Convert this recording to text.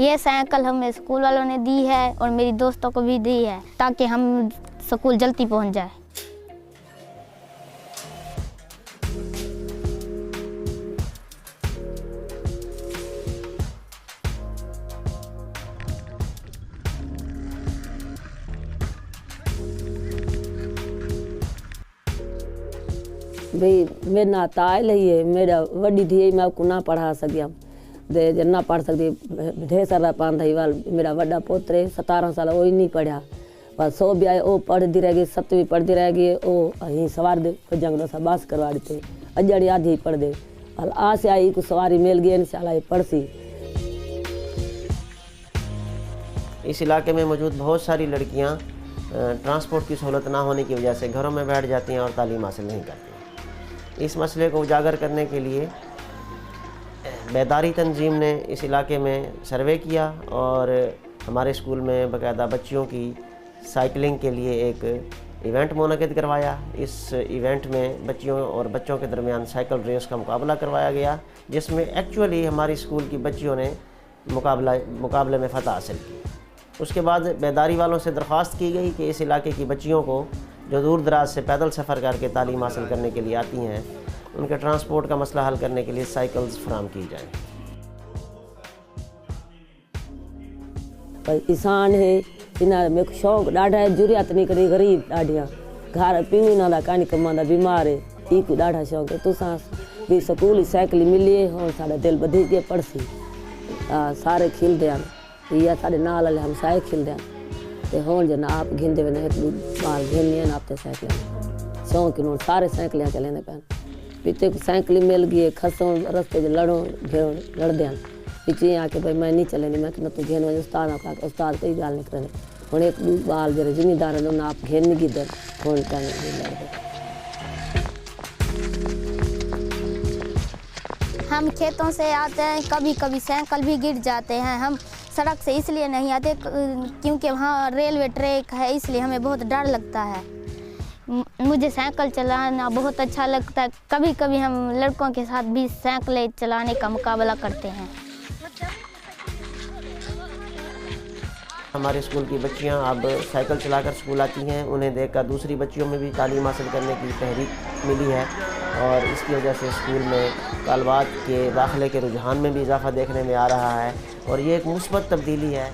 ये साइकिल हमें स्कूल वालों ने दी है और मेरी दोस्तों को भी दी है ताकि हम स्कूल जल्दी पहुंच जाए। भाई मेरे ना ताल है मेरा वड्डी थी मैं आपको ना पढ़ा सकिया दे जब ना पढ़ सकती ढेर सारा पांधा वाल मेरा वड्डा पोतरे 17 साल वो ही नहीं पढ़ा बस 100 भी आए वो पढ़ती रहेगी 7वीं पढ़ती रहेगी वो अहीं सवार दे जंगलों से बास करवा देते अजड़ी आधी पढ़ दे और आ से आई को सवारी मिल गई इंशाल्लाह पढ़सी। इस इलाके में मौजूद बहुत सारी लड़कियां ट्रांसपोर्ट की सहूलत ना होने की वजह से घरों में बैठ जाती हैं और तालीम हासिल नहीं करती। इस मसले को उजागर करने के लिए बेदारी तंजीम ने इस इलाके में सर्वे किया और हमारे स्कूल में बाकायदा बच्चियों की साइकिलिंग के लिए एक इवेंट मुनक़िद करवाया। इस इवेंट में बच्चियों और बच्चों के दरमियान साइकिल रेस का मुकाबला करवाया गया, जिसमें एक्चुअली हमारी स्कूल की बच्चियों ने मुकाबले में फ़तह हासिल की। उसके बाद बेदारी वालों से दरख्वास्त की गई कि इस इलाके की बच्चियों को जो दूर दराज से पैदल सफ़र करके तालीम हासिल करने के लिए आती हैं, उनके ट्रांसपोर्ट का मसला हल करने के लिए साइकिल्स फराहम की जाएँ। किसान है इन्हें मेरे को शौक ॾाढा है, ज़रूरत नहीं करी गरीब ॾाढियां घर पीवी नाला कानी कमांदा बीमार है ई को ॾाढा शौक है तुसां भी स्कूल ही साइकिल मिली है और साढ़ा दिल बधी के पढ़सी सारे खिलते हैं ये साढ़े नाल वाले हम सारे खिलते हैं ते होन जना आप घिंदे वे एक बाल घिननी है आप साइकिल शौक इन्होंने सारे साइकिलें चलेंदे पैन पीछे को साइकिल मिल गई खसों रस्ते च लड़ो घेरो लड़दे हैं पीछे आके भाई मैं नहीं चलेंदी मैं कि तू घेन वञ उस्ताद आखा उस्ताद कोई गाल नहीं करे हुण एक बाल जरे जिम्मेदार है आप घेन नहीं गिदर होन हम खेतों से आते हैं, कभी कभी साइकिल भी गिर जाते हैं। हम सड़क से इसलिए नहीं आते क्योंकि वहाँ रेलवे ट्रैक है, इसलिए हमें बहुत डर लगता है। मुझे साइकिल चलाना बहुत अच्छा लगता है। कभी कभी हम लड़कों के साथ भी साइकिल चलाने का मुकाबला करते हैं। हमारे स्कूल की बच्चियां अब साइकिल चलाकर स्कूल आती हैं। उन्हें देखकर दूसरी बच्चियों में भी तालीम हासिल करने की तहरीक मिली है और इसकी वजह से स्कूल में तालबात के दाखिले के रुझान में भी इजाफ़ा देखने में आ रहा है और ये एक मुस्बत तब्दीली है।